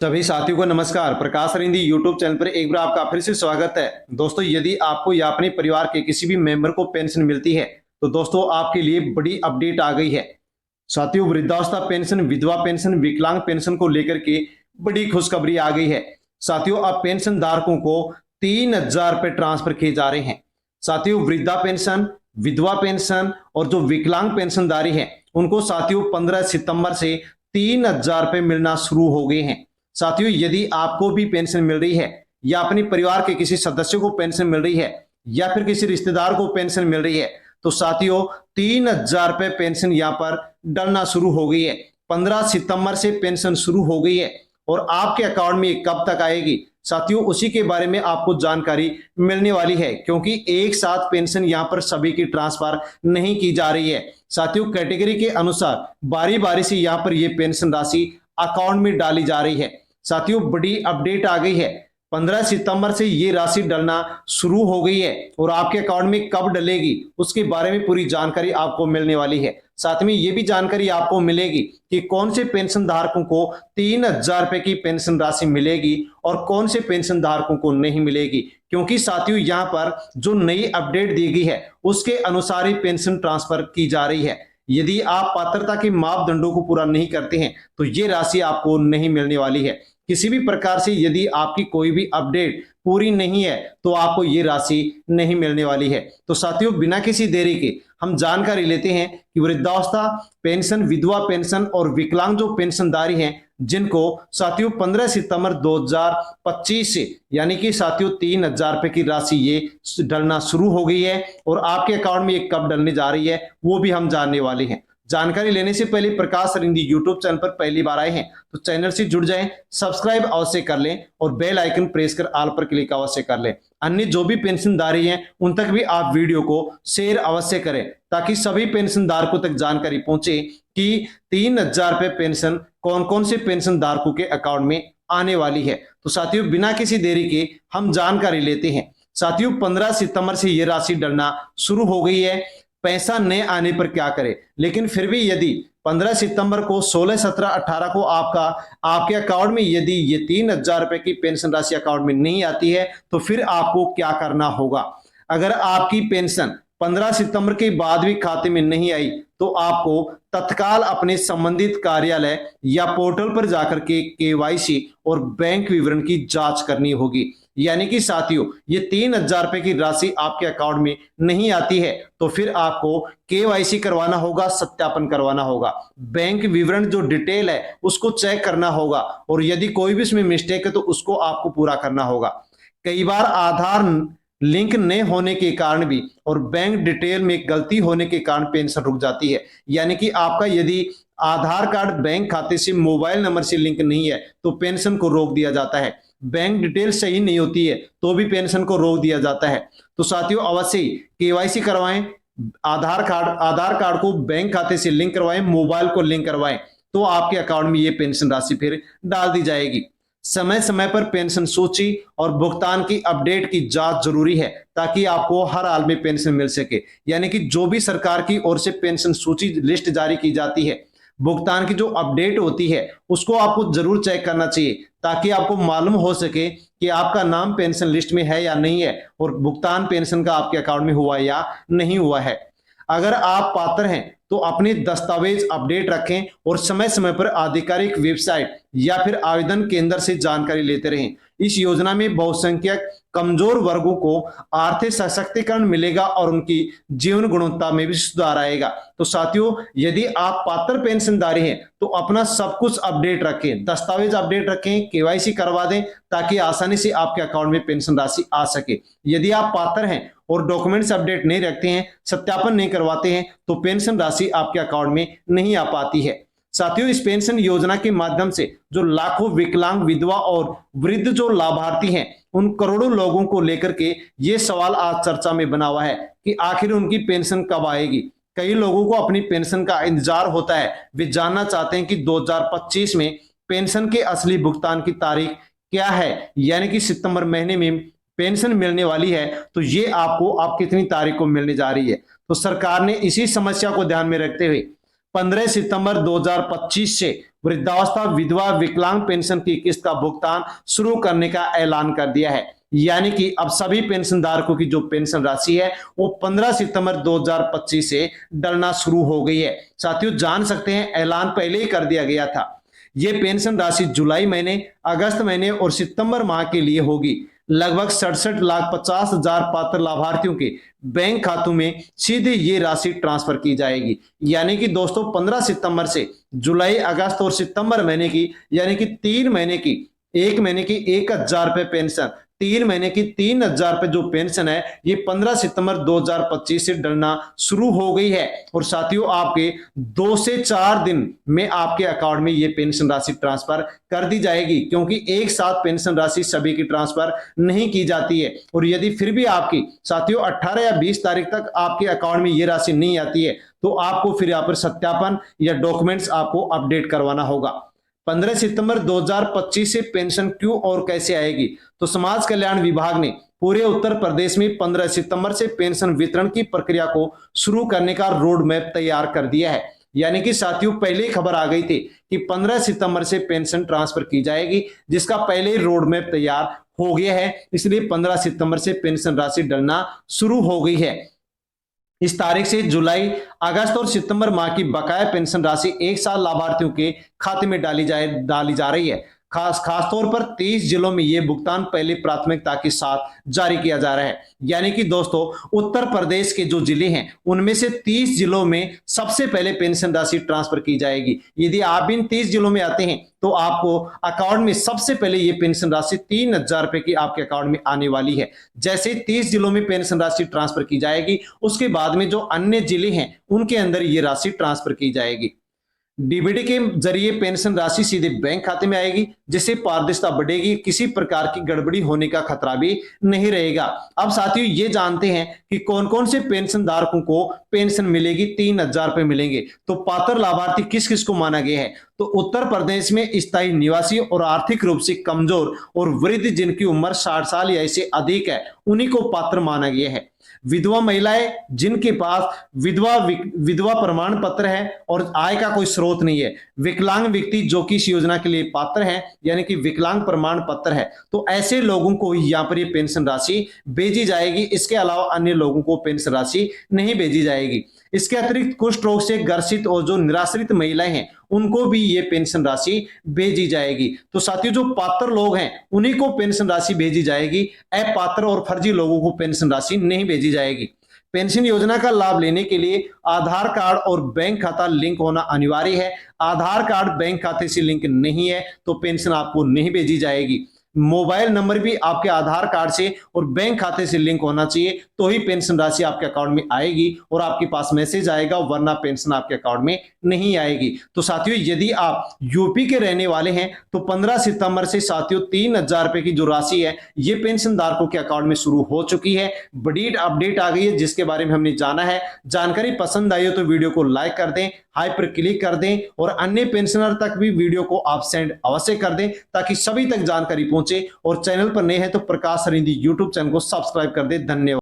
सभी साथियों को नमस्कार। प्रकाश रिंदी यूट्यूब चैनल पर एक बार आपका फिर से स्वागत है। दोस्तों, यदि आपको या अपने परिवार के किसी भी मेंबर को पेंशन मिलती है तो दोस्तों आपके लिए बड़ी अपडेट आ गई है। साथियों, वृद्धावस्था पेंशन, विधवा पेंशन, विकलांग पेंशन को लेकर के बड़ी खुशखबरी आ गई है। साथियों, अब पेंशन धारकों को 3,000 रुपए ट्रांसफर किए जा रहे हैं। साथियों, वृद्धा पेंशन, विधवा पेंशन और जो विकलांग पेंशनधारी है उनको साथियों 15 सितंबर से 3,000 रुपए मिलना शुरू हो गए हैं। साथियों, यदि आपको भी पेंशन मिल रही है या अपने परिवार के किसी सदस्य को पेंशन मिल रही है या फिर किसी रिश्तेदार को पेंशन मिल रही है तो साथियों 3,000 रुपए पेंशन यहां पर डलना शुरू हो गई है। 15 सितंबर से पेंशन शुरू हो गई है और आपके अकाउंट में कब तक आएगी साथियों उसी के बारे में आपको जानकारी मिलने वाली है, क्योंकि एक साथ पेंशन यहां पर सभी की ट्रांसफर नहीं की जा रही है। साथियों, कैटेगरी के अनुसार बारी बारी से यहां पर यह पेंशन राशि अकाउंट में डाली जा रही है। साथियों, बड़ी अपडेट आ गई है। 15 सितंबर से ये राशि डलना शुरू हो गई है और आपके अकाउंट में कब डलेगी उसके बारे में पूरी जानकारी आपको मिलने वाली है। साथ में ये भी जानकारी आपको मिलेगी कि कौन से पेंशन धारकों को 3,000 रुपए की पेंशन राशि मिलेगी और कौन से पेंशन धारकों को नहीं मिलेगी, क्योंकि साथियों यहाँ पर जो नई अपडेट दी गई है उसके अनुसार ही पेंशन ट्रांसफर की जा रही है। यदि आप पात्रता के मापदंडों को पूरा नहीं करते हैं तो ये राशि आपको नहीं मिलने वाली है। किसी भी प्रकार से यदि आपकी कोई भी अपडेट पूरी नहीं है तो आपको ये राशि नहीं मिलने वाली है। तो साथियों, बिना किसी देरी के हम जानकारी लेते हैं कि वृद्धावस्था पेंशन, विधवा पेंशन और विकलांग जो पेंशनधारी हैं जिनको साथियों 15 सितंबर 2025 से यानी कि साथियों 3,000 रुपए की राशि ये डलना शुरू हो गई है और आपके अकाउंट में ये कब डलने जा रही है वो भी हम जानने वाले हैं। जानकारी लेने से पहले प्रकाश रिंदी यूट्यूब चैनल पर पहली बार आए हैं तो चैनल से जुड़ जाएं, सब्सक्राइब अवश्य कर लें और बेल आइकन प्रेस कर ऑल पर क्लिक अवश्य कर लें। अन्य जो भी पेंशनधारी हैं उन तक भी आप वीडियो को शेयर अवश्य करें ताकि सभी पेंशनधारकों तक जानकारी पहुंचे कि 3,000 रुपए पेंशन कौन कौन से पेंशन धारकों के अकाउंट में आने वाली है। तो साथियों, बिना किसी देरी के हम जानकारी लेते हैं। साथियों, 15 सितंबर से यह राशि डलना शुरू हो गई है। पैसा न आने पर क्या करें, लेकिन फिर भी यदि 15 सितंबर को 16, 17, 18 को आपके अकाउंट में यदि ये 3,000 रुपए की पेंशन राशि अकाउंट में नहीं आती है तो फिर आपको क्या करना होगा। अगर आपकी पेंशन 15 सितंबर के बाद भी खाते में नहीं आई तो आपको तत्काल अपने संबंधित कार्यालय या पोर्टल पर जाकर के केवाईसी और बैंक विवरण की जांच करनी होगी। यानी कि साथियों, ये 3,000 रुपए की राशि आपके अकाउंट में नहीं आती है तो फिर आपको केवाईसी करवाना होगा, सत्यापन करवाना होगा, बैंक विवरण जो डिटेल है उसको चेक करना होगा और यदि कोई भी इसमें मिस्टेक है तो उसको आपको पूरा करना होगा। कई बार आधार लिंक न होने के कारण भी और बैंक डिटेल में गलती होने के कारण पेंशन रुक जाती है। यानी कि आपका यदि आधार कार्ड बैंक खाते से मोबाइल नंबर से लिंक नहीं है तो पेंशन को रोक दिया जाता है। बैंक डिटेल सही नहीं होती है तो भी पेंशन को रोक दिया जाता है। तो साथियों, अवश्य केवाईसी करवाएं, आधार कार्ड को बैंक खाते से लिंक करवाएं, मोबाइल को लिंक करवाएं तो आपके अकाउंट में ये पेंशन राशि फिर डाल दी जाएगी। समय समय पर पेंशन सूची और भुगतान की अपडेट की जांच जरूरी है ताकि आपको हर हाल में पेंशन मिल सके। यानी कि जो भी सरकार की ओर से पेंशन सूची लिस्ट जारी की जाती है, भुगतान की जो अपडेट होती है उसको आपको जरूर चेक करना चाहिए ताकि आपको मालूम हो सके कि आपका नाम पेंशन लिस्ट में है या नहीं है और भुगतान पेंशन का आपके अकाउंट में हुआ या नहीं हुआ है। अगर आप पात्र हैं तो अपने दस्तावेज अपडेट रखें और समय समय पर आधिकारिक वेबसाइट या फिर आवेदन केंद्र से जानकारी लेते रहें। इस योजना में बहुसंख्यक कमजोर वर्गों को आर्थिक सशक्तिकरण मिलेगा और उनकी जीवन गुणवत्ता में भी सुधार आएगा। तो साथियों, यदि आप पात्र पेंशनधारी हैं तो अपना सब कुछ अपडेट रखें, दस्तावेज अपडेट रखें, केवाईसी करवा दें ताकि आसानी से आपके अकाउंट में पेंशन राशि आ सके। यदि आप पात्र हैं और डॉक्यूमेंट्स अपडेट नहीं रखते हैं, सत्यापन नहीं करवाते हैं तो पेंशन राशि आपके अकाउंट में नहीं आ पाती है। साथियों, इस पेंशन योजना के माध्यम से जो लाखों विकलांग, विधवा और वृद्ध जो लाभार्थी हैं उन करोड़ों लोगों को लेकर के ये सवाल आज चर्चा में बना हुआ है कि आखिर उनकी पेंशन कब आएगी। कई लोगों को अपनी पेंशन का इंतजार होता है, वे जानना चाहते हैं कि 2025 में पेंशन के असली भुगतान की तारीख क्या है, यानी कि सितंबर महीने में पेंशन मिलने वाली है तो ये आपको आप कितनी तारीख को मिलने जा रही है। तो सरकार ने इसी समस्या को ध्यान में रखते हुए 15 सितंबर 2025 से वृद्धावस्था विधवा विकलांग पेंशन की किस्त का भुगतान शुरू करने का ऐलान कर दिया है। यानी कि अब सभी पेंशन धारकों की जो पेंशन राशि है वो 15 सितंबर 2025 से डलना शुरू हो गई है। साथियों जान सकते हैं ऐलान पहले ही कर दिया गया था। ये पेंशन राशि जुलाई महीने, अगस्त महीने और सितंबर माह के लिए होगी। लगभग 67,50,000 पात्र लाभार्थियों के बैंक खातों में सीधे ये राशि ट्रांसफर की जाएगी। यानी कि दोस्तों 15 सितंबर से जुलाई, अगस्त और सितंबर महीने की, यानी कि 3 महीने की, एक महीने की 1,000 रुपए पेंशन, 3 महीने की 3,000 रुपए जो पेंशन है ये 15 सितंबर 2025 से डलना शुरू हो गई है। और साथियों आपके 2 से 4 दिन में आपके अकाउंट में ये पेंशन राशि ट्रांसफर कर दी जाएगी, क्योंकि एक साथ पेंशन राशि सभी की ट्रांसफर नहीं की जाती है। और यदि फिर भी आपकी साथियों 18 या 20 तारीख तक आपके अकाउंट में ये राशि नहीं आती है तो आपको फिर यहाँ पर सत्यापन या डॉक्यूमेंट्स आपको अपडेट करवाना होगा। 15 सितंबर 2025 से पेंशन क्यों और कैसे आएगी, तो समाज कल्याण विभाग ने पूरे उत्तर प्रदेश में 15 सितंबर से पेंशन वितरण की प्रक्रिया को शुरू करने का रोड मैप तैयार कर दिया है। यानी कि साथियों पहले ही खबर आ गई थी कि 15 सितंबर से पेंशन ट्रांसफर की जाएगी, जिसका पहले ही रोड मैप तैयार हो गया है। इसलिए 15 सितंबर से पेंशन राशि डलना शुरू हो गई है। इस तारीख से जुलाई, अगस्त और सितंबर माह की बकाया पेंशन राशि एक साल लाभार्थियों के खाते में डाली जा रही है। खास तौर पर 30 जिलों में यह भुगतान पहली प्राथमिकता के साथ जारी किया जा रहा है। यानी कि दोस्तों उत्तर प्रदेश के जो जिले हैं उनमें से 30 जिलों में सबसे पहले पेंशन राशि ट्रांसफर की जाएगी। यदि आप इन 30 जिलों में आते हैं तो आपको अकाउंट में सबसे पहले ये पेंशन राशि 3,000 रुपए की आपके अकाउंट में आने वाली है। जैसे 30 जिलों में पेंशन राशि ट्रांसफर की जाएगी, उसके बाद में जो अन्य जिले हैं उनके अंदर ये राशि ट्रांसफर की जाएगी। डीबीटी के जरिए पेंशन राशि सीधे बैंक खाते में आएगी, जिससे पारदर्शिता बढ़ेगी, किसी प्रकार की गड़बड़ी होने का खतरा भी नहीं रहेगा। अब साथियों ये जानते हैं कि कौन कौन से पेंशन धारकों को पेंशन मिलेगी, 3,000 रुपए मिलेंगे। तो पात्र लाभार्थी किस किस को माना गया है, तो उत्तर प्रदेश में स्थायी निवासी और आर्थिक रूप से कमजोर और वृद्ध जिनकी उम्र 60 साल या इससे अधिक है उन्हीं को पात्र माना गया है। विधवा महिलाएं जिनके पास विधवा प्रमाण पत्र है और आय का कोई स्रोत नहीं है। विकलांग व्यक्ति जो कि इस योजना के लिए पात्र हैं, यानी कि विकलांग प्रमाण पत्र है, तो ऐसे लोगों को यहाँ पर ये पेंशन राशि भेजी जाएगी। इसके अलावा अन्य लोगों को पेंशन राशि नहीं भेजी जाएगी। इसके अतिरिक्त कुष्ठ रोग से ग्रसित और जो निराश्रित महिलाएं हैं उनको भी ये पेंशन राशि भेजी जाएगी। तो साथियों जो पात्र लोग हैं उन्हीं को पेंशन राशि भेजी जाएगी। अपात्र और फर्जी लोगों को पेंशन राशि नहीं भेजी जाएगी। पेंशन योजना का लाभ लेने के लिए आधार कार्ड और बैंक खाता लिंक होना अनिवार्य है। आधार कार्ड बैंक खाते से लिंक नहीं है तो पेंशन आपको नहीं भेजी जाएगी। मोबाइल नंबर भी आपके आधार कार्ड से और बैंक खाते से लिंक होना चाहिए, तो ही पेंशन राशि आपके अकाउंट में आएगी और आपके पास मैसेज आएगा, वरना पेंशन आपके अकाउंट में नहीं आएगी। तो साथियों यदि आप यूपी के रहने वाले हैं तो 15 सितंबर से साथियों 3,000 रुपए की जो राशि है ये पेंशन धारकों के अकाउंट में शुरू हो चुकी है। बड़ी अपडेट आ गई है जिसके बारे में हमने जाना है। जानकारी पसंद आई हो तो वीडियो को लाइक कर दें, हाई पर क्लिक कर दें और अन्य पेंशनर तक भी वीडियो को आप सेंड अवश्य कर दें ताकि सभी तक जानकारी पहुंचे। और चैनल पर नए हैं तो प्रकाश सरिंधी यूट्यूब चैनल को सब्सक्राइब कर दें। धन्यवाद।